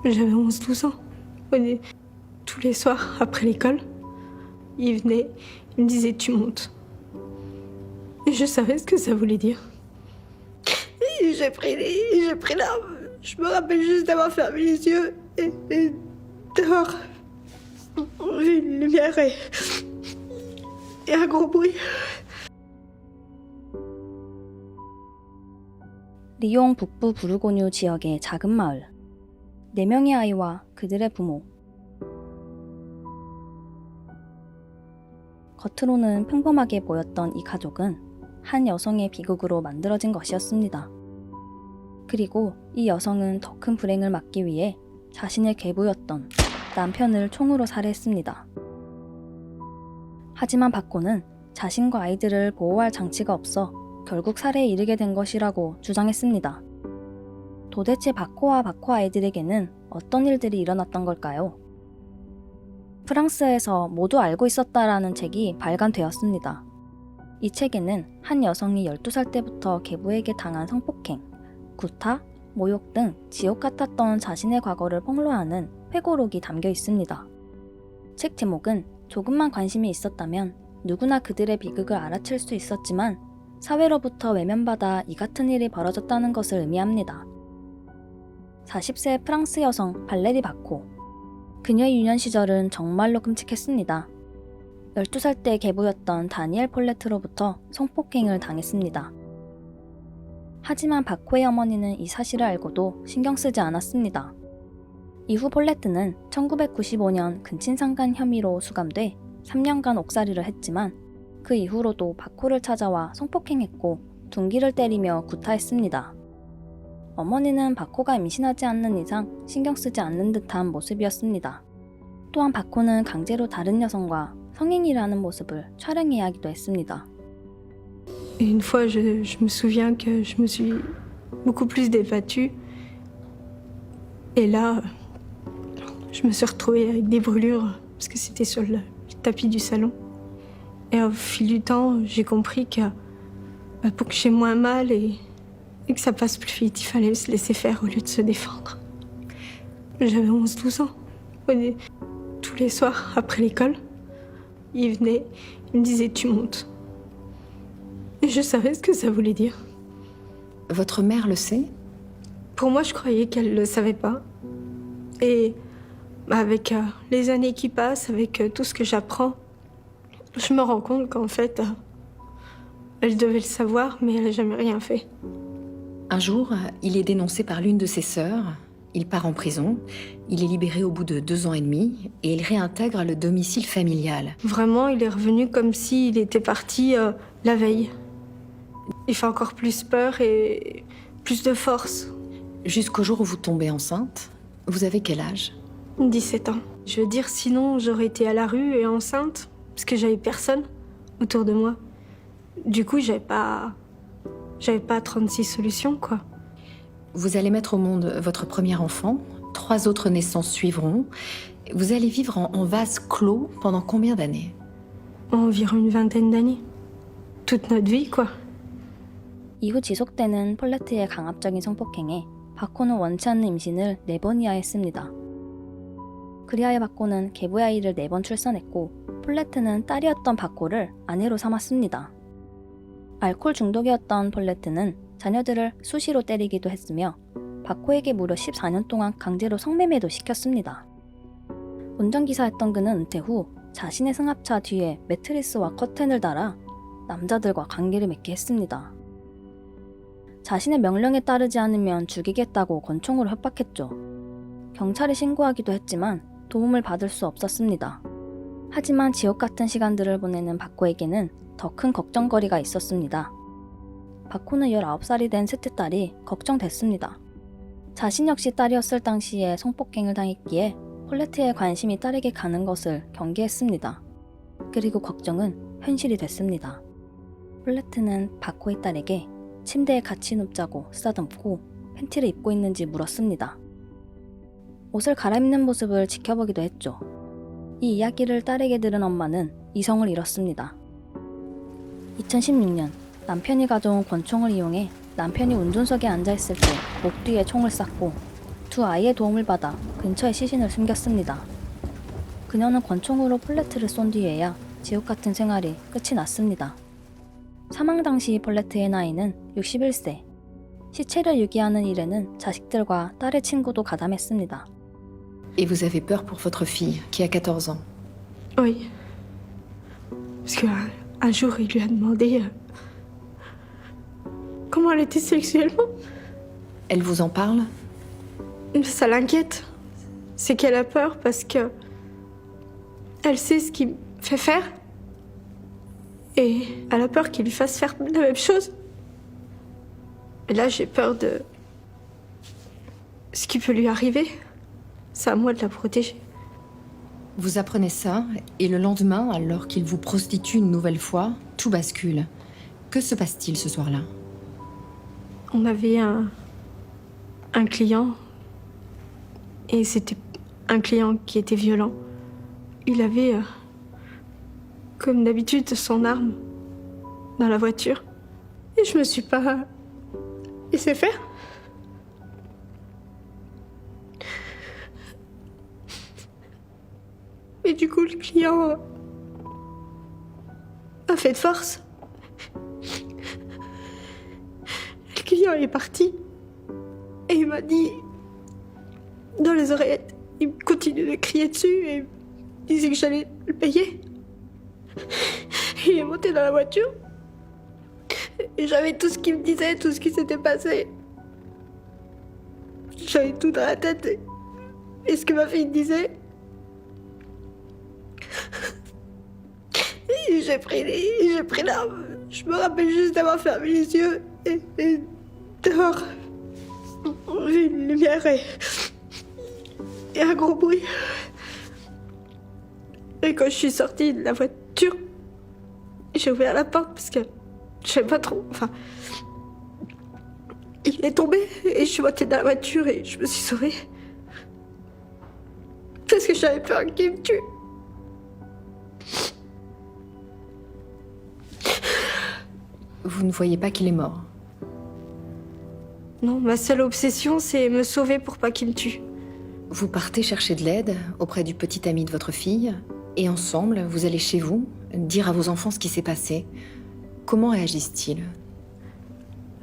J'avais 11-12 ans. Tous les soirs, après l'école, il venait, il me disait tu montes. Et je savais ce que ça voulait dire. Et j'ai pris l'arme. Je me rappelle juste d'avoir fermé les yeux et d'avoir vu une lumière et un gros bruit. 리옹 북부 부르고뉴 지역의 작은 마을. 4명의 아이와 그들의 부모. 겉으로는 평범하게 보였던 이 가족은 한 여성의 비극으로 만들어진 것이었습니다. 그리고 이 여성은 더 큰 불행을 막기 위해 자신의 계부였던 남편을 총으로 살해했습니다. 하지만 바코는 자신과 아이들을 보호할 장치가 없어 결국 살해에 이르게 된 것이라고 주장했습니다. 도대체 바코와 바코 아이들에게는 어떤 일들이 일어났던 걸까요? 프랑스에서 모두 알고 있었다라는 책이 발간되었습니다. 이 책에는 한 여성이 12살 때부터 계부에게 당한 성폭행, 구타, 모욕 등 지옥 같았던 자신의 과거를 폭로하는 회고록이 담겨 있습니다. 책 제목은 조금만 관심이 있었다면 누구나 그들의 비극을 알아챌 수 있었지만 사회로부터 외면받아 이 같은 일이 벌어졌다는 것을 의미합니다. 40세 프랑스 여성 발레리 바코. 그녀의 유년 시절은 정말로 끔찍했습니다. 12살 때 계부였던 다니엘 폴레트로부터 성폭행을 당했습니다. 하지만 바코의 어머니는 이 사실을 알고도 신경 쓰지 않았습니다. 이후 폴레트는 1995년 근친상간 혐의로 수감돼 3년간 옥살이를 했지만 그 이후로도 바코를 찾아와 성폭행했고 둔기를 때리며 구타했습니다. 어머니는 바코가 임신하지 않는 이상 신경 쓰지 않는 듯한 모습이었습니다. 또한 바코는 강제로 다른 여성과 성행위를 모습을 촬영해야 하기도 했습니다. Et une fois, je me souviens que je me suis beaucoup plus débattue. Et là, je me suis retrouvée avec des brûlures parce que c'était sur le tapis du salon. Et au fil du temps, j'ai compris que pour que j'ai moins mal et que ça passe plus vite, il fallait se laisser faire au lieu de se défendre. J'avais 11-12 ans. Tous les soirs, après l'école, il venait, il me disait tu montes. Et je savais ce que ça voulait dire. Votre mère le sait? Pour moi, je croyais qu'elle le savait pas. Et avec les années qui passent, avec tout ce que j'apprends, je me rends compte qu'en fait, elle devait le savoir, mais elle n'a jamais rien fait. Un jour, il est dénoncé par l'une de ses sœurs. Il part en prison. Il est libéré au bout de 2 ans et demi et il réintègre le domicile familial. Vraiment, il est revenu comme s'il était parti la veille. Il fait encore plus peur et plus de force. Jusqu'au jour où vous tombez enceinte. Vous avez quel âge? 17 ans. Je veux dire, sinon, j'aurais été à la rue et enceinte, parce que j'avais personne autour de moi. Du coup, j'avais pas 36 solutions, quoi. Vous allez mettre au monde votre premier enfant. 3 autres naissances suivront. Vous allez vivre en vase clos pendant combien d'années? Environ une vingtaine d'années. Toute notre vie, quoi. 이후 지속되는 폴레트의 강압적인 성폭행에 바코는 원치 않는 임신을 4번이나 했습니다. 그리하여 바코는 계부의 아이를 4번 출산했고 폴레트는 딸이었던 바코를 아내로 삼았습니다. 알코올 중독이었던 폴레트는 자녀들을 수시로 때리기도 했으며 바코에게 무려 14년 동안 강제로 성매매도 시켰습니다. 운전기사였던 그는 은퇴 후 자신의 승합차 뒤에 매트리스와 커튼을 달아 남자들과 관계를 맺게 했습니다. 자신의 명령에 따르지 않으면 죽이겠다고 권총으로 협박했죠. 경찰에 신고하기도 했지만 도움을 받을 수 없었습니다. 하지만 지옥 같은 시간들을 보내는 바코에게는 더 큰 걱정거리가 있었습니다. 바코는 19살이 된 셋째 딸이 걱정됐습니다. 자신 역시 딸이었을 당시에 성폭행을 당했기에 폴레트의 관심이 딸에게 가는 것을 경계했습니다. 그리고 걱정은 현실이 됐습니다. 폴레트는 바코의 딸에게 침대에 같이 눕자고 쓰다듬고 팬티를 입고 있는지 물었습니다. 옷을 갈아입는 모습을 지켜보기도 했죠. 이 이야기를 딸에게 들은 엄마는 이성을 잃었습니다. 2016년 남편이 가져온 권총을 이용해 남편이 운전석에 앉아있을 때 목 뒤에 총을 쐈고 두 아이의 도움을 받아 근처에 시신을 숨겼습니다. 그녀는 권총으로 폴레트를 쏜 뒤에야 지옥 같은 생활이 끝이 났습니다. 사망 당시 폴레트의 나이는 61세. 시체를 유기하는 일에는 자식들과 딸의 친구도 가담했습니다. Et vous avez peur pour votre fille, qui a 14 ans. Oui. Parce qu'un jour, il lui a demandé comment elle était sexuellement. Elle vous en parle? Ça l'inquiète. C'est qu'elle a peur parce que elle sait ce qu'il me fait faire. Et elle a peur qu'il lui fasse faire la même chose. Et là, j'ai peur de ce qui peut lui arriver. C'est à moi de la protéger. Vous apprenez ça, et le lendemain, alors qu'il vous prostitue une nouvelle fois, tout bascule. Que se passe-t-il ce soir-là? On avait un client, et c'était un client qui était violent. Il avait, comme d'habitude, son arme dans la voiture. Et je me suis pas laissé faire. Et du coup, le client a fait de force. Le client est parti. Et il m'a dit, dans les oreillettes, il continue de crier dessus et il disait que j'allais le payer. Il est monté dans la voiture. Et j'avais tout ce qu'il me disait, tout ce qui s'était passé. J'avais tout dans la tête. Et ce que ma fille disait. Et j'ai pris l'arme. Je me rappelle juste d'avoir fermé les yeux et d'avoir vu une lumière et un gros bruit. Et quand je suis sortie de la voiture, j'ai ouvert la porte parce que je savais pas trop. Enfin, il est tombé et je suis montée dans la voiture et je me suis sauvée. Parce que j'avais peur qu'il me tue. Vous ne voyez pas qu'il est mort? Non, ma seule obsession, c'est me sauver pour pas qu'il me tue. Vous partez chercher de l'aide auprès du petit ami de votre fille, et ensemble, vous allez chez vous, dire à vos enfants ce qui s'est passé. Comment réagissent-ils?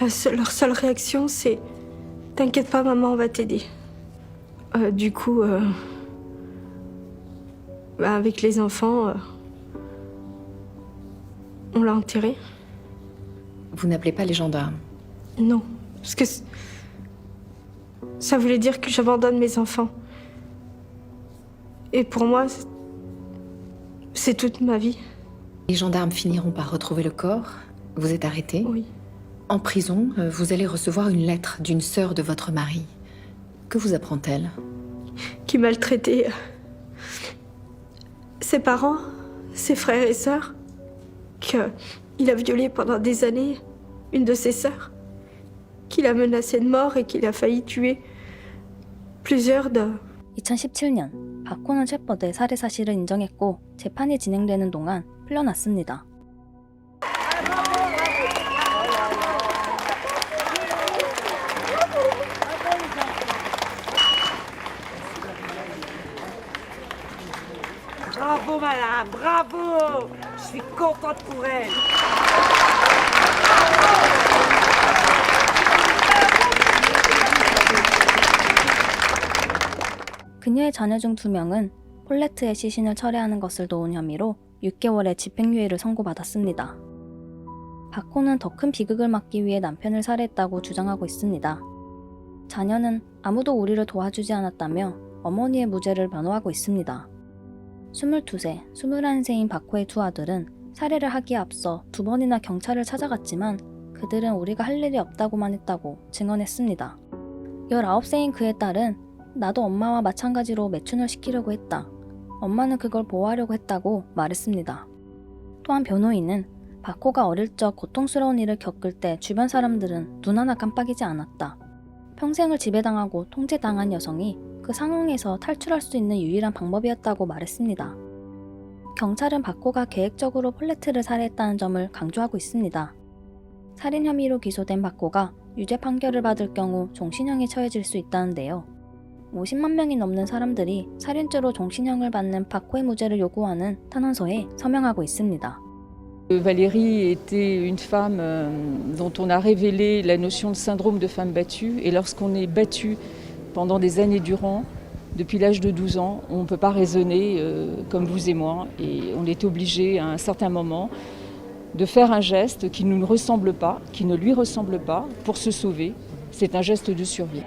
Leur seule réaction, c'est « T'inquiète pas, maman, on va t'aider ». Du coup, avec les enfants, on l'a enterré. Vous n'appelez pas les gendarmes? Non, parce que ça voulait dire que j'abandonne mes enfants. Et pour moi, c'est toute ma vie. Les gendarmes finiront par retrouver le corps. Vous êtes arrêté. Oui. En prison, vous allez recevoir une lettre d'une sœur de votre mari. Que vous apprend-elle? Qui maltraitait ses parents, ses frères et sœurs. Qu'il a violé pendant des années une de ses sœurs. Qu'il a menacé de mort et qu'il a failli tuer plusieurs de... 2017년 박호는 체포돼 살해 사실을 인정했고 재판이 진행되는 동안 풀려났습니다. Bravo madame, bravo! Je suis contente pour elle. 그녀의 자녀 중 2명은 폴레트의 시신을 철회하는 것을 도운 혐의로 6개월의 집행유예를 선고받았습니다. 박호는 더 큰 비극을 막기 위해 남편을 살해했다고 주장하고 있습니다. 자녀는 아무도 우리를 도와주지 않았다며 어머니의 무죄를 변호하고 있습니다. 22세, 21세인 박호의 2 아들은 살해를 하기에 앞서 2번이나 경찰을 찾아갔지만 그들은 우리가 할 일이 없다고만 했다고 증언했습니다. 19세인 그의 딸은 나도 엄마와 마찬가지로 매춘을 시키려고 했다. 엄마는 그걸 보호하려고 했다고 말했습니다. 또한 변호인은 박호가 어릴 적 고통스러운 일을 겪을 때 주변 사람들은 눈 하나 깜빡이지 않았다. 평생을 지배당하고 통제당한 여성이 그 상황에서 탈출할 수 있는 유일한 방법이었다고 말했습니다. 경찰은 박호가 계획적으로 폴레트를 살해했다는 점을 강조하고 있습니다. 살인 혐의로 기소된 박호가 유죄 판결을 받을 경우 종신형에 처해질 수 있다는데요. 50만 명이 넘는 사람들이 살인죄로 종신형을 받는 바코의 무죄를 요구하는 탄원서에 서명하고 있습니다. Valérie était une femme dont on a révélé la notion de syndrome de femme battue. Et lorsqu'on est battu pendant des années durant, depuis l'âge de 12 ans, on ne peut pas raisonner comme vous et moi. Et on est obligé à un certain moment de faire un geste qui ne nous ressemble pas, qui ne lui ressemble pas, pour se sauver. C'est un geste de survie.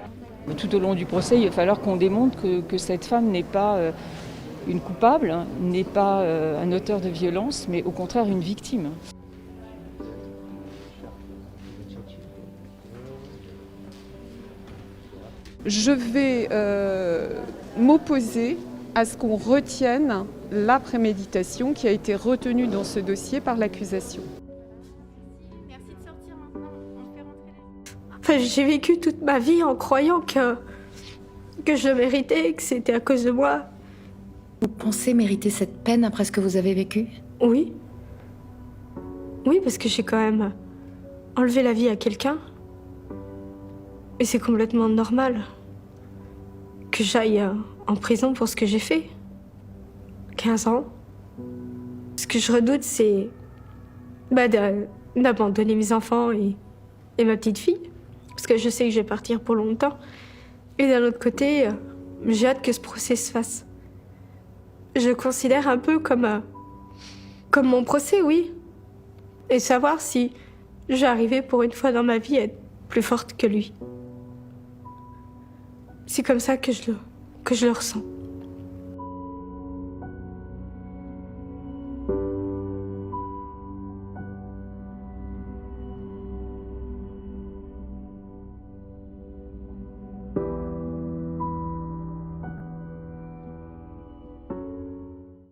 Tout au long du procès, il va falloir qu'on démontre que cette femme n'est pas une coupable, n'est pas un auteur de violence, mais au contraire une victime. Je vais m'opposer à ce qu'on retienne la préméditation qui a été retenue dans ce dossier par l'accusation. Enfin, j'ai vécu toute ma vie en croyant que je le méritais, que c'était à cause de moi. Vous pensez mériter cette peine après ce que vous avez vécu? Oui. Oui, parce que j'ai quand même enlevé la vie à quelqu'un. Et c'est complètement normal que j'aille en prison pour ce que j'ai fait. 15 ans. Ce que je redoute, c'est d'abandonner mes enfants et ma petite fille. Parce que je sais que je vais partir pour longtemps. Et d'un autre côté, j'ai hâte que ce procès se fasse. Je le considère un peu comme mon procès, oui. Et savoir si j'arrivais pour une fois dans ma vie à être plus forte que lui. C'est comme ça que je le ressens.